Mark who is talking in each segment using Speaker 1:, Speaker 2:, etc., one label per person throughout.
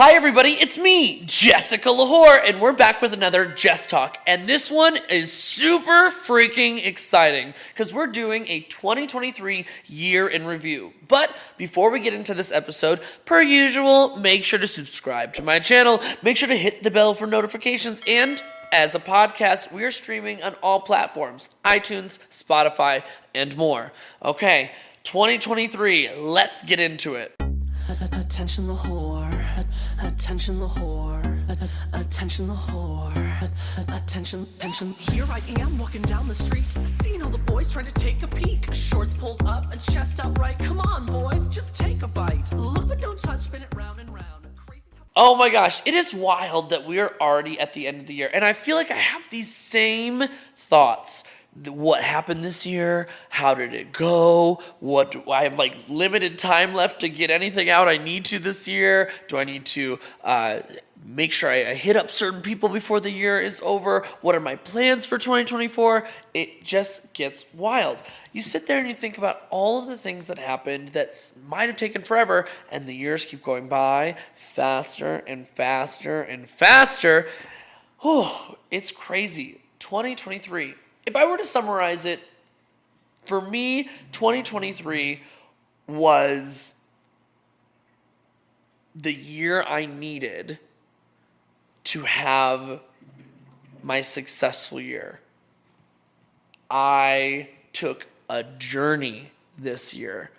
Speaker 1: Hi everybody, it's me, Jessica lwhor, and we're back with another Jess Talk. And this one is super freaking exciting because we're doing a 2023 year in review. But before we get into this episode, per usual, make sure to subscribe to my channel, make sure to hit the bell for notifications, and as a podcast, we are streaming on all platforms, iTunes, Spotify, and more. Okay, 2023, let's get into it.
Speaker 2: Attention lwhor, attention lwhor, attention lwhor, attention. Here I am walking down the street, seeing all the boys trying to take a peek. Shorts pulled up, a chest out right. Come on, boys, just take a bite. Look but don't touch, spin it round and round.
Speaker 1: Oh my gosh, it is wild that we are already at the end of the year, and I feel like I have these same thoughts. What happened this year? How did it go? What do I have limited time left to get anything out I need to this year? Do I need to make sure I hit up certain people before the year is over? What are my plans for 2024? It just gets wild. You sit there and you think about all of the things that happened that might have taken forever, and the years keep going by faster and faster and faster. Oh, it's crazy. 2023. If I were to summarize it, for me, 2023 was the year I needed to have my successful year. I took a journey this year.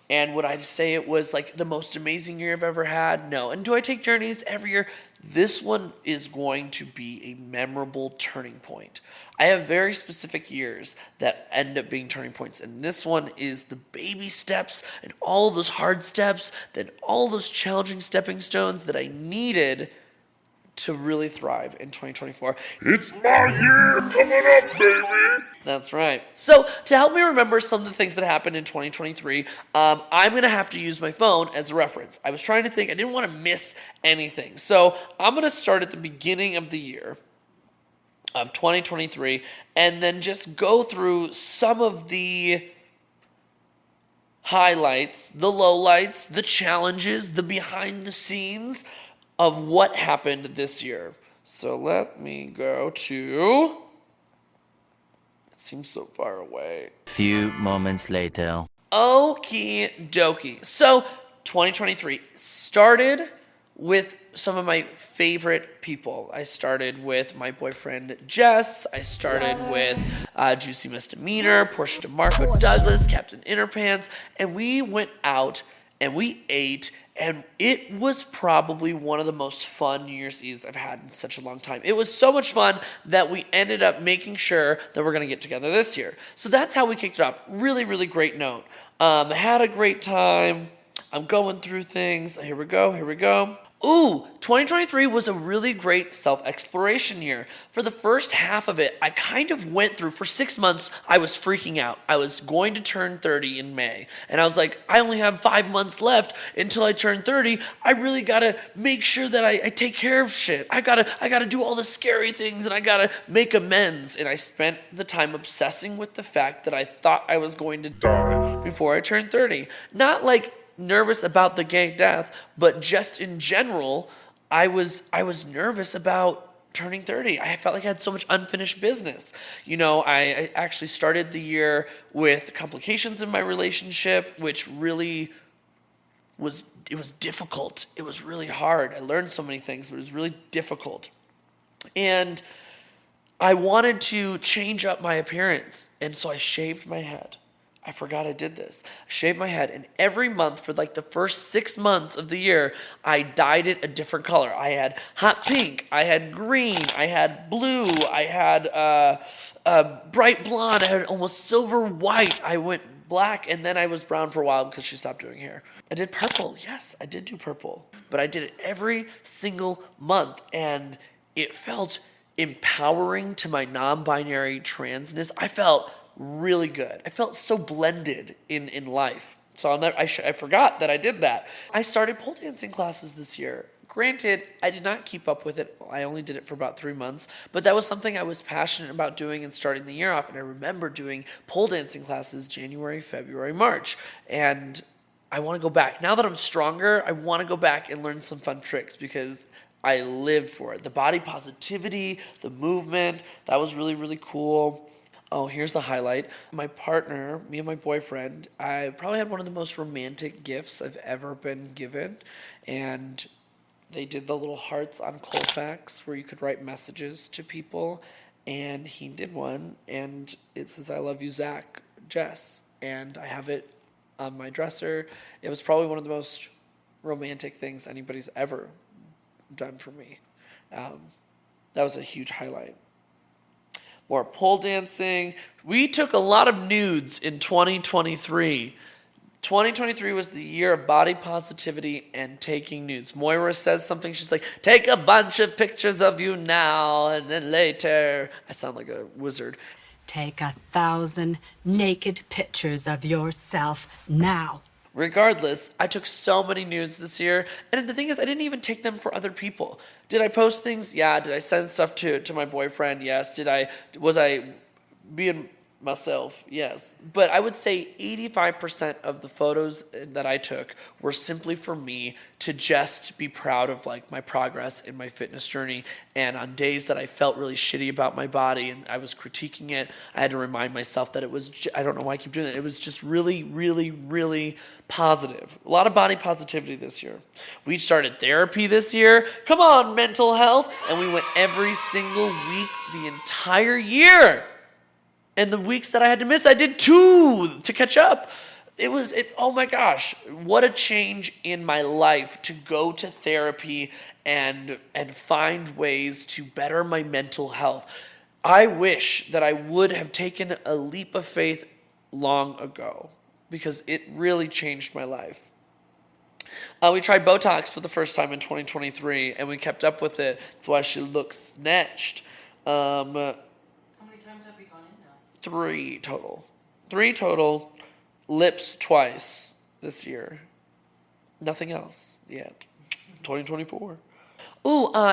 Speaker 1: And would I say it was the most amazing year I've ever had? No. And do I take journeys every year? This one is going to be a memorable turning point. I have very specific years that end up being turning points. And this one is the baby steps and all of those hard steps, then all those challenging stepping stones that I needed to really thrive in 2024.
Speaker 3: It's my year coming up, baby!
Speaker 1: That's right. So to help me remember some of the things that happened in 2023, I'm going to have to use my phone as a reference. I was trying to think. I didn't want to miss anything. So I'm going to start at the beginning of the year of 2023 and then just go through some of the highlights, the lowlights, the challenges, the behind the scenes of what happened this year. So let me go to... It seems so far away.
Speaker 4: Few moments later.
Speaker 1: Okie dokie. So 2023 started with some of my favorite people. I started with my boyfriend Jess. I started with Juicy Misdemeanor, Portia DeMarco Douglas, Captain Interpants, and we went out and we ate, and it was probably one of the most fun New Year's Eves I've had in such a long time. It was so much fun that we ended up making sure that we're going to get together this year. So that's how we kicked it off. Really, really great note. Had a great time. I'm going through things. Here we go. Ooh, 2023 was a really great self-exploration year. For the first half of it, I kind of went through, for 6 months, I was freaking out. I was going to turn 30 in May. And I was like, I only have 5 months left until I turn 30. I really gotta make sure that I take care of shit. I gotta do all the scary things, and I gotta make amends. And I spent the time obsessing with the fact that I thought I was going to die before I turned 30. Not nervous about the gay death, but just in general, I was nervous about turning 30. I felt like I had so much unfinished business. I actually started the year with complications in my relationship, which really was difficult. It was really hard. I learned so many things, but it was really difficult. And I wanted to change up my appearance, and so I shaved my head. I forgot I did this. I shaved my head, and every month for the first 6 months of the year, I dyed it a different color. I had hot pink, I had green, I had blue, I had bright blonde, I had almost silver white. I went black, and then I was brown for a while because she stopped doing hair. I did purple. Yes, I did do purple. But I did it every single month, and it felt empowering to my non-binary transness. I felt really good. I felt so blended in life. So I forgot that I did that. I started pole dancing classes this year. Granted, I did not keep up with it. I only did it for about 3 months, but that was something I was passionate about doing and starting the year off. And I remember doing pole dancing classes January, February, March. And I want to go back. Now that I'm stronger, I want to go back and learn some fun tricks because I lived for it. The body positivity, the movement, that was really, really cool. Oh, here's the highlight. My partner, me and my boyfriend, I probably had one of the most romantic gifts I've ever been given. And they did the little hearts on Colfax where you could write messages to people. And he did one, and it says, "I love you, Zach, Jess." And I have it on my dresser. It was probably one of the most romantic things anybody's ever done for me. That was a huge highlight. More pole dancing. We took a lot of nudes in 2023. 2023 was the year of body positivity and taking nudes. Moira says something. She's like, "Take a bunch of pictures of you now and then later." I sound like a wizard.
Speaker 5: Take 1,000 naked pictures of yourself now.
Speaker 1: Regardless, I took so many nudes this year. And the thing is, I didn't even take them for other people. Did I post things? Yeah. Did I send stuff to my boyfriend? Yes. Was I being myself? Yes. But I would say 85% of the photos that I took were simply for me to just be proud of like my progress in my fitness journey. And on days that I felt really shitty about my body and I was critiquing it, I had to remind myself that it was, I don't know why I keep doing it. It was just really, really, really positive. A lot of body positivity this year. We started therapy this year. Come on, mental health. And we went every single week the entire year. And the weeks that I had to miss, I did 2 to catch up. Oh my gosh, what a change in my life to go to therapy and find ways to better my mental health. I wish that I would have taken a leap of faith long ago because it really changed my life. We tried Botox for the first time in 2023 and we kept up with it. That's why she looks snatched.
Speaker 6: How many times have we gone in now?
Speaker 1: 3 total. Lips twice this year. Nothing else yet. 2024.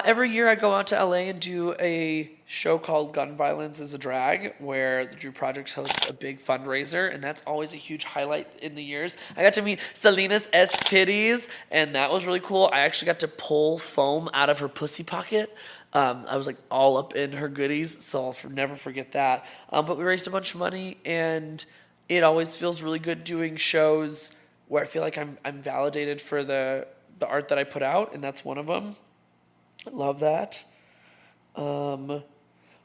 Speaker 1: Every year I go out to LA and do a show called Gun Violence is a Drag, where the Drew Projects hosts a big fundraiser, and that's always a huge highlight in the years. I got to meet Selena's S titties, and that was really cool. I actually got to pull foam out of her pussy pocket. I was like all up in her goodies, so I'll never forget that. But we raised a bunch of money, and it always feels really good doing shows where I feel like I'm validated for the art that I put out, and that's one of them. I love that. Oh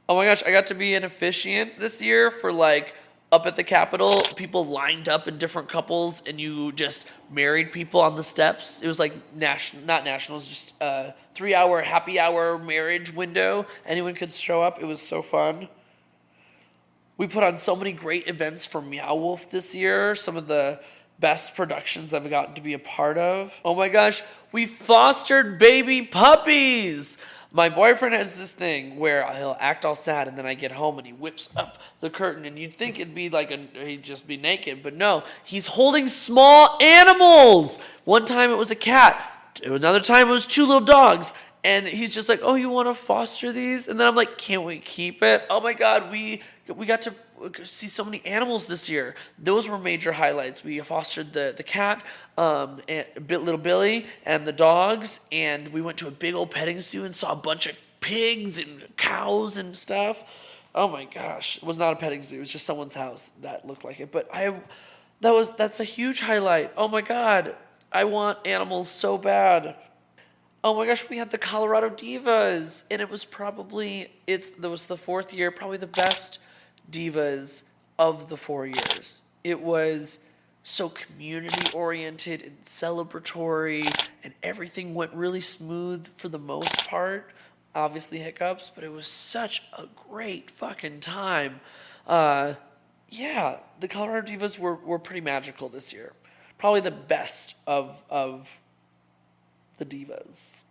Speaker 1: my gosh, I got to be an officiant this year for like up at the Capitol. People lined up in different couples, and you just married people on the steps. It was like not nationals, just a 3-hour happy hour marriage window. Anyone could show up. It was so fun. We put on so many great events for Meow Wolf this year. Some of the best productions I've gotten to be a part of. Oh my gosh, we fostered baby puppies. My boyfriend has this thing where he'll act all sad and then I get home and he whips up the curtain and you'd think it'd be like he'd just be naked, but no, he's holding small animals. One time it was a cat. Another time it was 2 little dogs. And he's just like, "Oh, you want to foster these?" And then I'm like, "Can't we keep it?" Oh my God, we got to see so many animals this year. Those were major highlights. We fostered the cat, and little Billy, and the dogs, and we went to a big old petting zoo and saw a bunch of pigs and cows and stuff. Oh my gosh, it was not a petting zoo. It was just someone's house that looked like it. But that's a huge highlight. Oh my God, I want animals so bad. Oh my gosh, we had the Colorado Divas, and it was the 4th year, probably the best Divas of the 4 years. It was so community-oriented and celebratory, and everything went really smooth for the most part. Obviously hiccups, but it was such a great fucking time. The Colorado Divas were pretty magical this year. Probably the best of the Divas.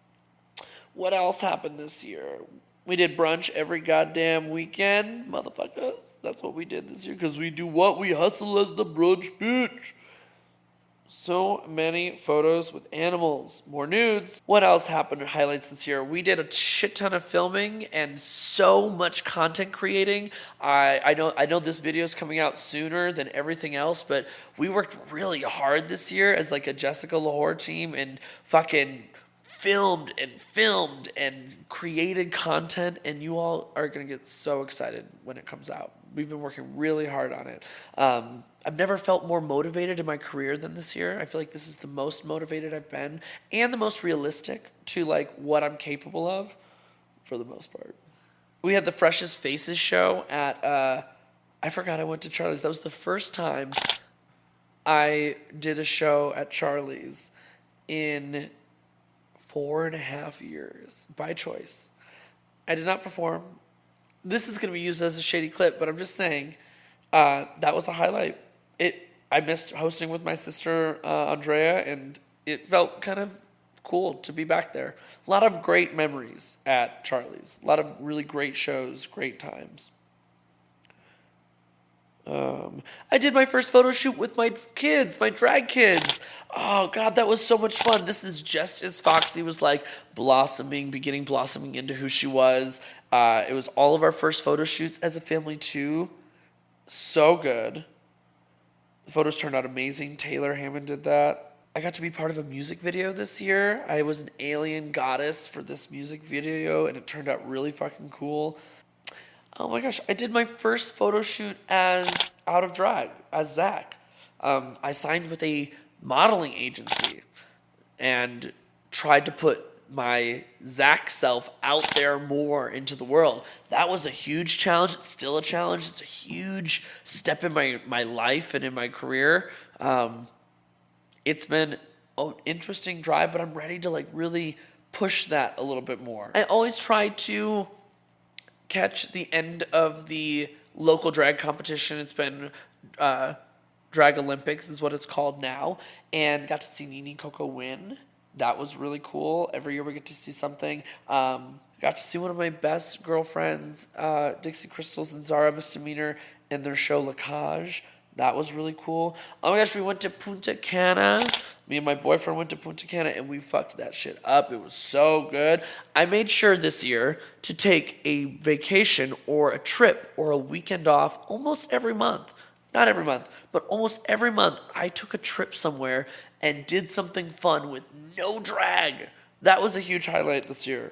Speaker 1: What else happened this year? We did brunch every goddamn weekend, motherfuckers. That's what we did this year, because we do what? We hustle as the brunch bitch. So many photos with animals, more nudes. What else happened in highlights this year? We did a shit ton of filming and so much content creating. I know this video is coming out sooner than everything else, but we worked really hard this year as like a Jessica lwhor team and fucking filmed and created content, and you all are gonna get so excited when it comes out. We've been working really hard on it. I've never felt more motivated in my career than this year. I feel like this is the most motivated I've been and the most realistic to like what I'm capable of for the most part. We had the Freshest Faces show at, I forgot I went to Charlie's. That was the first time I did a show at Charlie's in 4.5 years by choice. I did not perform. This is going to be used as a shady clip, but I'm just saying that was a highlight. I missed hosting with my sister Andrea, and it felt kind of cool to be back there. A lot of great memories at Charlie's. A lot of really great shows, great times. I did my first photo shoot with my kids, my drag kids. Oh God, that was so much fun. This is just as Foxy was like blossoming into who she was. It was all of our first photo shoots as a family too. So good. The photos turned out amazing. Taylor Hammond did that. I got to be part of a music video this year. I was an alien goddess for this music video, and it turned out really fucking cool. Oh my gosh, I did my first photo shoot as out of drag, as Zach. I signed with a modeling agency and tried to put my Zach self out there more into the world. That was a huge challenge. It's still a challenge. It's a huge step in my life and in my career. It's been an interesting drive, but I'm ready to like really push that a little bit more. I always try to catch the end of the local drag competition. It's been Drag Olympics is what it's called now, and got to see Nene Coco win. That was really cool. Every year we get to see something. Got to see one of my best girlfriends, Dixie Crystals and Zara Misdemeanor, in their show La Cage. That was really cool. Oh my gosh, we went to Punta Cana. Me and my boyfriend went to Punta Cana, and we fucked that shit up. It was so good. I made sure this year to take a vacation or a trip or a weekend off almost every month. Not every month, but almost every month. I took a trip somewhere and did something fun with no drag. That was a huge highlight this year.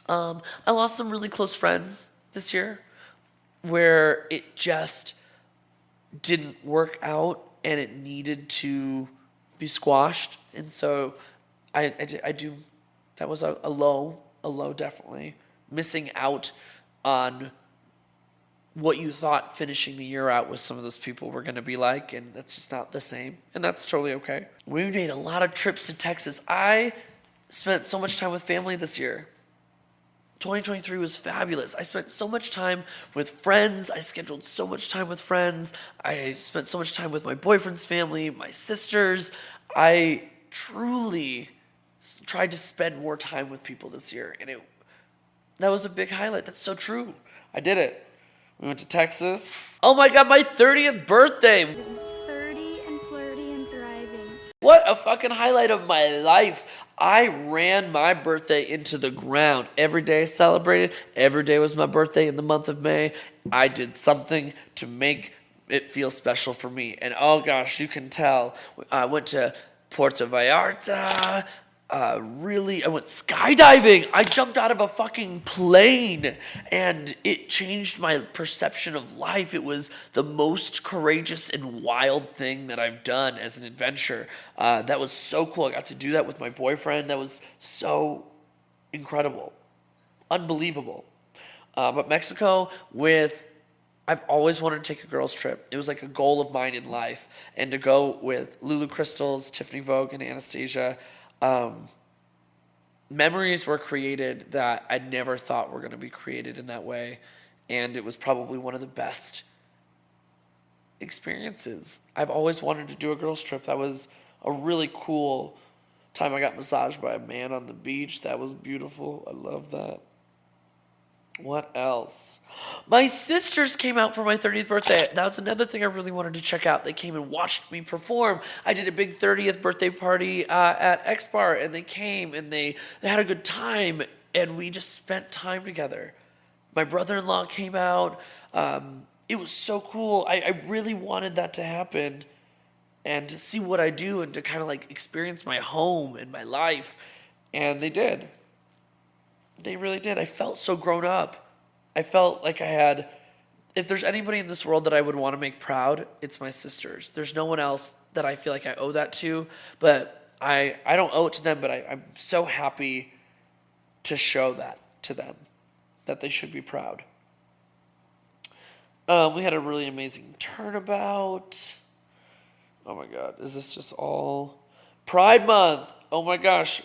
Speaker 1: I lost some really close friends this year where it just didn't work out and it needed to be squashed. And so I do, that was a low definitely. Missing out on what you thought finishing the year out with some of those people were going to be like, and that's just not the same, and that's totally okay. We made a lot of trips to Texas. I spent so much time with family this year. 2023 was fabulous. I spent so much time with friends. I scheduled so much time with friends. I spent so much time with my boyfriend's family, my sisters. I truly tried to spend more time with people this year, and that was a big highlight. That's so true. I did it. We went to Texas. Oh my God, my 30th birthday.
Speaker 7: 30 and flirty and thriving.
Speaker 1: What a fucking highlight of my life. I ran my birthday into the ground. Every day I celebrated. Every day was my birthday in the month of May. I did something to make it feel special for me. And oh gosh, you can tell. I went to Puerto Vallarta. I went skydiving. I jumped out of a fucking plane, and it changed my perception of life. It was the most courageous and wild thing that I've done as an adventure. That was so cool. I got to do that with my boyfriend. That was so incredible, unbelievable. But Mexico I've always wanted to take a girls' trip. It was like a goal of mine in life, and to go with Lulu Crystals, Tiffany Vogue, and Anastasia. Memories were created that I never thought were going to be created in that way, and it was probably one of the best experiences. I've always wanted to do a girls' trip. That was a really cool time. I got massaged by a man on the beach. That was beautiful. I love that. What else? My sisters came out for my 30th birthday. That was another thing I really wanted to check out. They came and watched me perform. I did a big 30th birthday party at X Bar, and they came and they had a good time, and we just spent time together. My brother-in-law came out. It was so cool. I really wanted that to happen and to see what I do and to kind of like experience my home and my life. And they did. They really did. I felt so grown up. I felt like I had, if there's anybody in this world that I would want to make proud, it's my sisters. There's no one else that I feel like I owe that to, but I don't owe it to them, but I'm so happy to show that to them, that they should be proud. We had a really amazing turnabout. Oh my God, is this just all? Pride Month. Oh my gosh,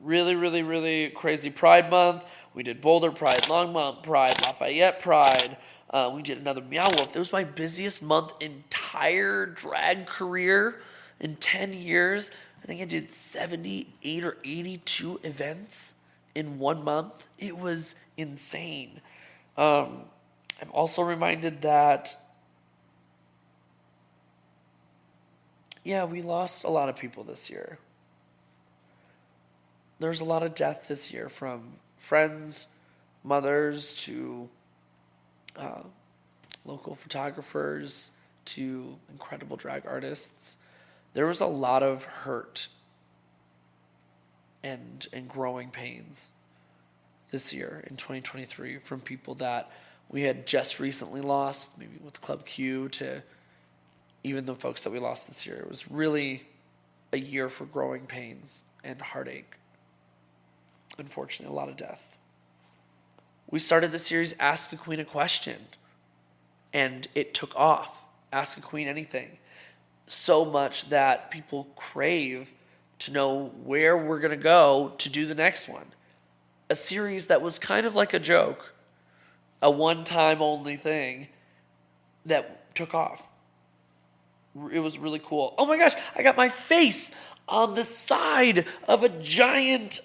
Speaker 1: really, really, really crazy Pride Month. We did Boulder Pride, Longmont Pride, Lafayette Pride. We did another Meow Wolf. It was my busiest month entire drag career in 10 years. I think I did 78 or 82 events in 1 month. It was insane. I'm also reminded that, yeah, we lost a lot of people this year. There's a lot of death this year, from friends, mothers, to local photographers, to incredible drag artists. There was a lot of hurt and growing pains this year in 2023 from people that we had just recently lost, maybe with Club Q, to even the folks that we lost this year. It was really a year for growing pains and heartache. Unfortunately, a lot of death. We started the series Ask a Queen a Question, and it took off. Ask a Queen anything. So much that people crave to know where we're going to go to do the next one. A series that was kind of like a joke, a one-time only thing that took off. It was really cool. Oh my gosh, I got my face on the side of a giant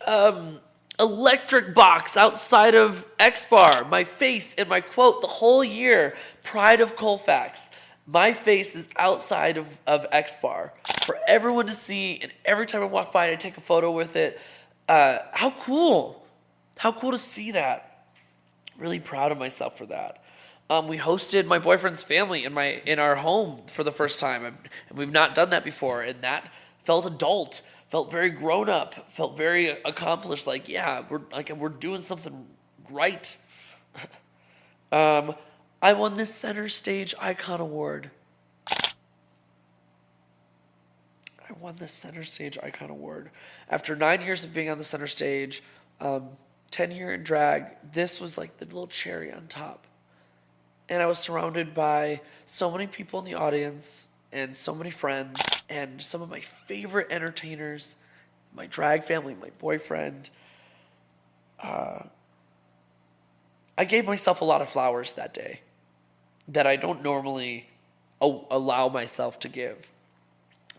Speaker 1: electric box outside of X Bar. My face and my quote the whole year, Pride of Colfax. My face is outside of X Bar for everyone to see, and every time I walk by, I take a photo with it. How cool. How cool to see that. Really proud of myself for that. We hosted my boyfriend's family in our home for the first time, and we've not done that before, and that felt adult, felt very grown up, felt very accomplished. Like, yeah, we're doing something right. I won this Center Stage Icon Award. After 9 years of being on the center stage, 10 year in drag, this was like the little cherry on top. And I was surrounded by so many people in the audience and so many friends and some of my favorite entertainers, my drag family, my boyfriend. I gave myself a lot of flowers that day that I don't normally allow myself to give.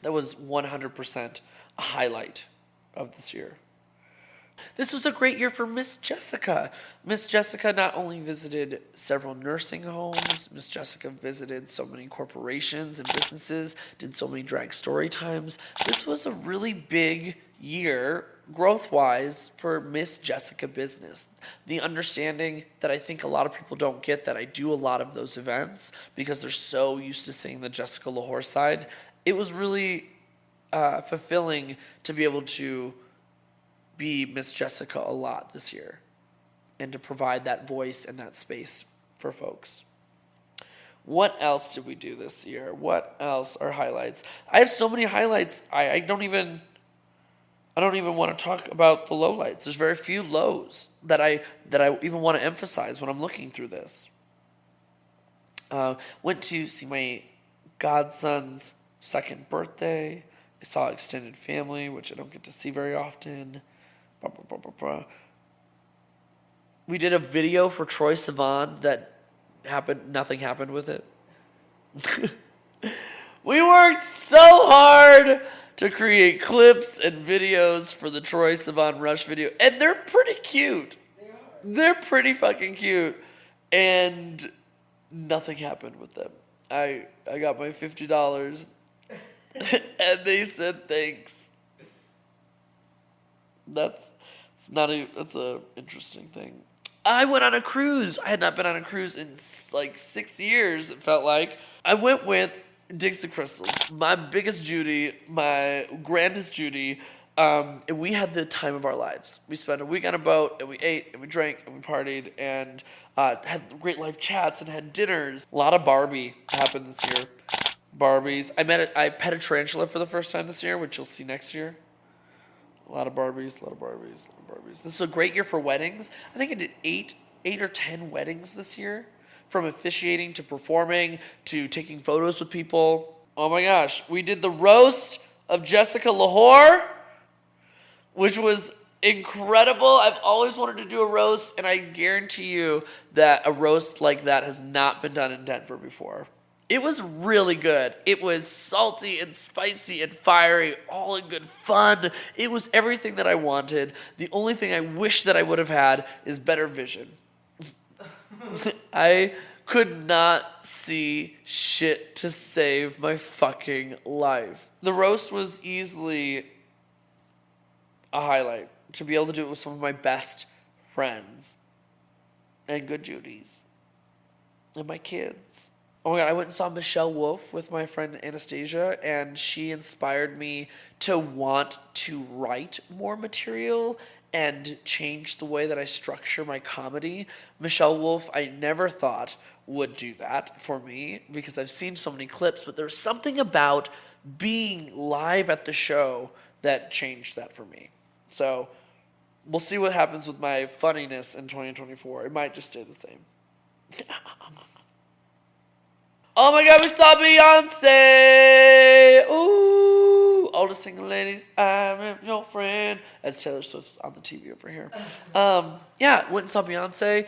Speaker 1: That was 100% a highlight of this year. This was a great year for Miss Jessica. Miss Jessica not only visited several nursing homes, Miss Jessica visited so many corporations and businesses, did so many drag story times. This was a really big year, growth-wise, for Miss Jessica business. The understanding that I think a lot of people don't get, that I do a lot of those events because they're so used to seeing the Jessica lwhor side. It was really fulfilling to be able to be Miss Jessica a lot this year and to provide that voice and that space for folks. What else did we do this year? What else are highlights? I have so many highlights. I don't even want to talk about the lowlights. There's very few lows that I even want to emphasize when I'm looking through this. Went to see my godson's second birthday. I saw extended family, which I don't get to see very often. We did a video for Troye Sivan that nothing happened with it. We worked so hard to create clips and videos for the Troye Sivan Rush video, and they're pretty cute. They're pretty fucking cute. And nothing happened with them. I got my $50 and they said thanks. That's a interesting thing. I went on a cruise. I had not been on a cruise in like 6 years, it felt like. I went with Dixie Crystals, my biggest Judy, my grandest Judy, and we had the time of our lives. We spent a week on a boat, and we ate, and we drank, and we partied, and had great life chats, and had dinners. A lot of Barbie happened this year. Barbies. I pet a tarantula for the first time this year, which you'll see next year. A lot of Barbies. This is a great year for weddings. I think I did eight or 10 weddings this year, from officiating to performing to taking photos with people. Oh my gosh, we did the roast of Jessica lwhor, which was incredible. I've always wanted to do a roast, and I guarantee you that a roast like that has not been done in Denver before. It was really good. It was salty and spicy and fiery, all in good fun. It was everything that I wanted. The only thing I wish that I would have had is better vision. I could not see shit to save my fucking life. The roast was easily a highlight. To be able to do it with some of my best friends and good Judies and my kids. Oh my God, I went and saw Michelle Wolf with my friend Anastasia, and she inspired me to want to write more material and change the way that I structure my comedy. Michelle Wolf, I never thought would do that for me because I've seen so many clips, but there's something about being live at the show that changed that for me. So we'll see what happens with my funniness in 2024. It might just stay the same. Oh my God, we saw Beyonce! Ooh, all the single ladies, I'm your friend. As Taylor Swift's on the TV over here. Yeah, went and saw Beyonce.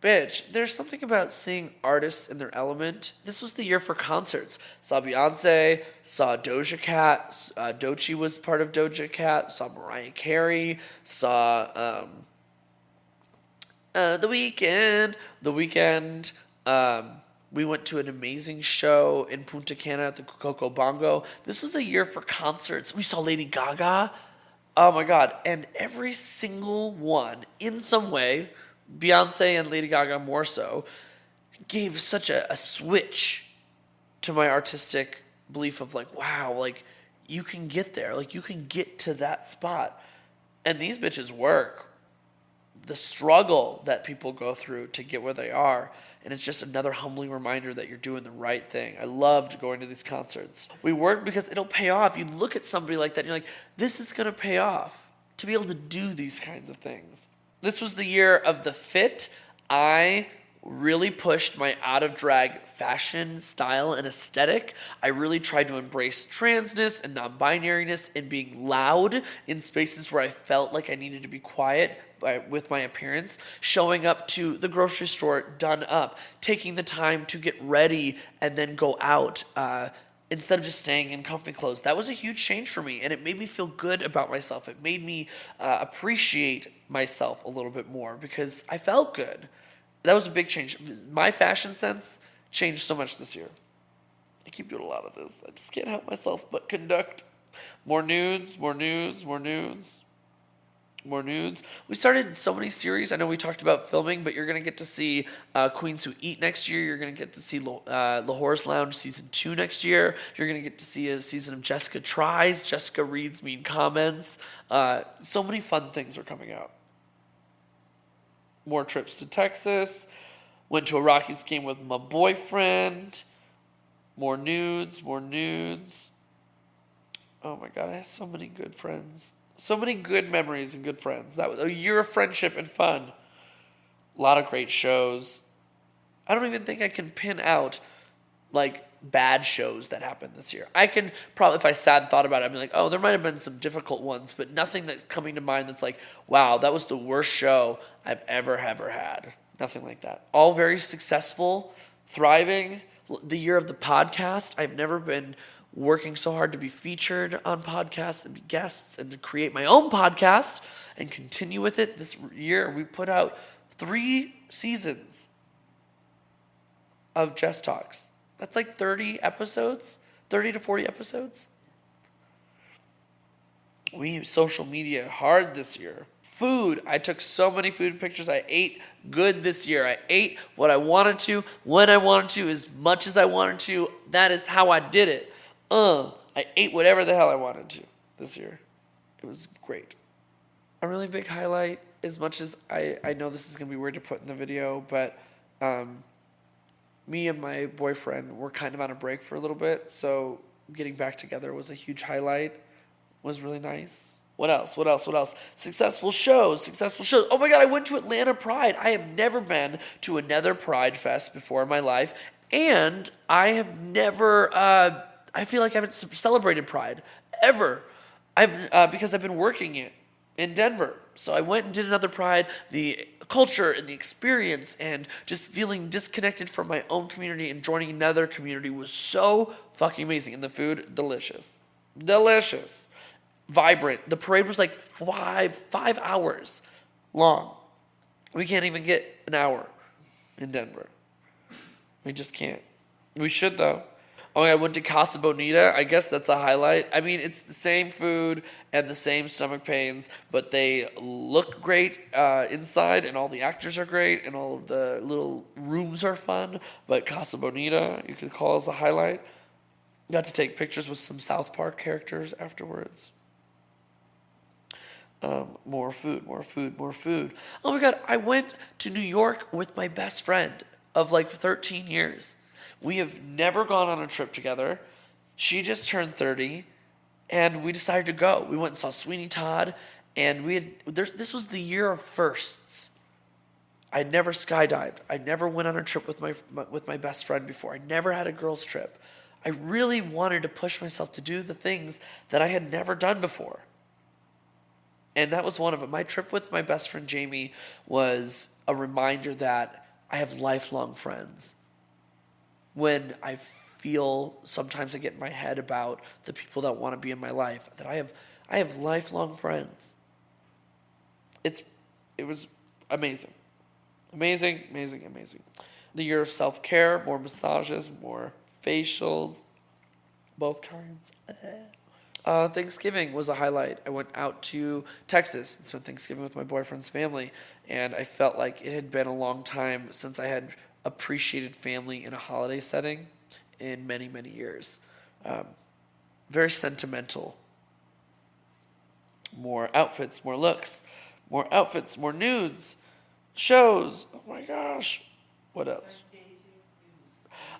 Speaker 1: Bitch, there's something about seeing artists in their element. This was the year for concerts. Saw Beyonce, saw Doja Cat, Doechii was part of Doja Cat, saw Mariah Carey, saw The Weeknd. We went to an amazing show in Punta Cana at the Coco Bongo. This was a year for concerts. We saw Lady Gaga. Oh my God. And every single one, in some way, Beyonce and Lady Gaga more so, gave such a switch to my artistic belief of like, wow, like you can get there. Like you can get to that spot. And these bitches work. The struggle that people go through to get where they are. And it's just another humbling reminder that you're doing the right thing. I loved going to these concerts. We work because it'll pay off. You look at somebody like that and you're like, this is going to pay off to be able to do these kinds of things. This was the year of the fit. I really pushed my out-of-drag fashion, style, and aesthetic. I really tried to embrace transness and non-binariness and being loud in spaces where I felt like I needed to be quiet with my appearance, showing up to the grocery store done up, taking the time to get ready and then go out instead of just staying in comfy clothes. That was a huge change for me, and it made me feel good about myself. It made me appreciate myself a little bit more because I felt good. That was a big change. My fashion sense changed so much this year. I keep doing a lot of this. I just can't help myself but conduct. More nudes. We started so many series. I know we talked about filming, but you're going to get to see Queens Who Eat next year. You're going to get to see lwhor's Lounge Season 2 next year. You're going to get to see a season of Jessica Tries, Jessica Reads Mean Comments. So many fun things are coming out. More trips to Texas. Went to a Rockies game with my boyfriend. More nudes. Oh my God, I have so many good friends. So many good memories and good friends. That was a year of friendship and fun. A lot of great shows. I don't even think I can pin out like bad shows that happened this year. I can probably, if I sat and thought about it, I'd be like, oh, there might have been some difficult ones, but nothing that's coming to mind that's like, wow, that was the worst show I've ever had. Nothing like that. All very successful, thriving. The year of the podcast. I've never been working so hard to be featured on podcasts and be guests and to create my own podcast and continue with it. This year, we put out 3 seasons of Jess Talks. That's like 30 episodes, 30 to 40 episodes. We used social media hard this year. Food. I took so many food pictures. I ate good this year. I ate what I wanted to, when I wanted to, as much as I wanted to. That is how I did it. I ate whatever the hell I wanted to this year. It was great. A really big highlight, as much as I know this is going to be weird to put in the video, but me and my boyfriend were kind of on a break for a little bit, so getting back together was a huge highlight. Was really nice. What else? Successful shows. Oh my God, I went to Atlanta Pride. I have never been to another Pride Fest before in my life, and I have never, I feel like I haven't celebrated Pride ever. Because I've been working it in Denver. So I went and did another Pride. The culture and the experience and just feeling disconnected from my own community and joining another community was so fucking amazing. And the food, delicious. Vibrant. The parade was like five hours long. We can't even get an hour in Denver. We just can't. We should though. Oh, I went to Casa Bonita. I guess that's a highlight. I mean, it's the same food and the same stomach pains, but they look great inside, and all the actors are great, and all of the little rooms are fun. But Casa Bonita, you could call as a highlight. Got to take pictures with some South Park characters afterwards. More food. Oh my God, I went to New York with my best friend of like 13 years. We have never gone on a trip together. She just turned 30, and we decided to go. We went and saw Sweeney Todd, and this was the year of firsts. I'd never skydived. I never went on a trip with my best friend before. I never had a girls' trip. I really wanted to push myself to do the things that I had never done before. And that was one of them. My trip with my best friend Jamie was a reminder that I have lifelong friends. When I feel sometimes I get in my head about the people that want to be in my life, that I have lifelong friends. It was amazing. Amazing. The year of self-care, more massages, more facials, both kinds. Thanksgiving was a highlight. I went out to Texas and spent Thanksgiving with my boyfriend's family, and I felt like it had been a long time since I had appreciated family in a holiday setting in many, many years. Very sentimental. More outfits, more looks, more nudes, shows. Oh my gosh. What else?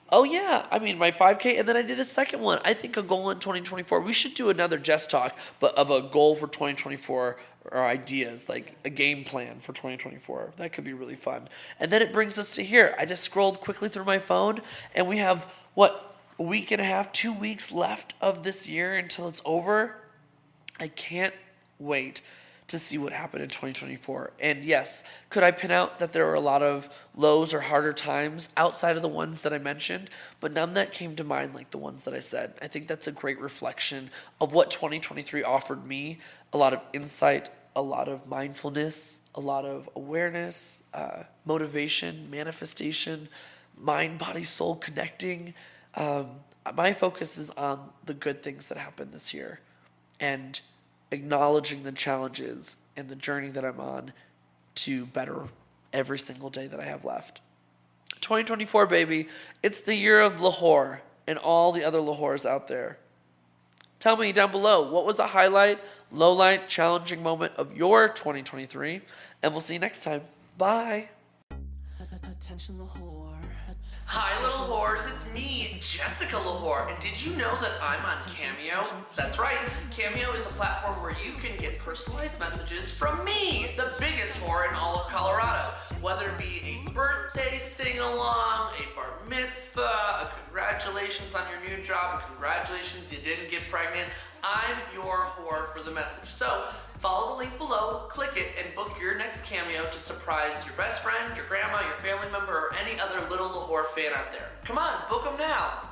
Speaker 1: Oh yeah, I mean my 5K, and then I did a second one. I think a goal in 2024. We should do another Jess Talk, but of a goal for 2024 or ideas, like a game plan for 2024. That could be really fun. And then it brings us to here. I just scrolled quickly through my phone, and we have, a week and a half, 2 weeks left of this year until it's over. I can't wait to see what happened in 2024. And yes, could I pin out that there were a lot of lows or harder times outside of the ones that I mentioned, but none that came to mind like the ones that I said. I think that's a great reflection of what 2023 offered me. A lot of insight, a lot of mindfulness, a lot of awareness, motivation, manifestation, mind, body, soul connecting. My focus is on the good things that happened this year and acknowledging the challenges and the journey that I'm on to better every single day that I have left. 2024, baby. It's the year of lwhor and all the other lwhors out there. Tell me down below, what was a highlight, lowlight, challenging moment of your 2023? And we'll see you next time. Bye.
Speaker 2: Attention, lwhor.
Speaker 1: Hi, little whores. It's me, Jessica lwhor. And did you know that I'm on Cameo? That's right. Cameo is a platform where you can get personalized messages from me, the biggest whore in all of Colorado. Whether it be a birthday sing-along, a bar mitzvah, a congratulations on your new job, a congratulations you didn't get pregnant, I'm your whore for the message. So follow the link below, click it, and book your next Cameo to surprise your best friend, your grandma, your family member, or any other little lwhor fan out there. Come on, book them now.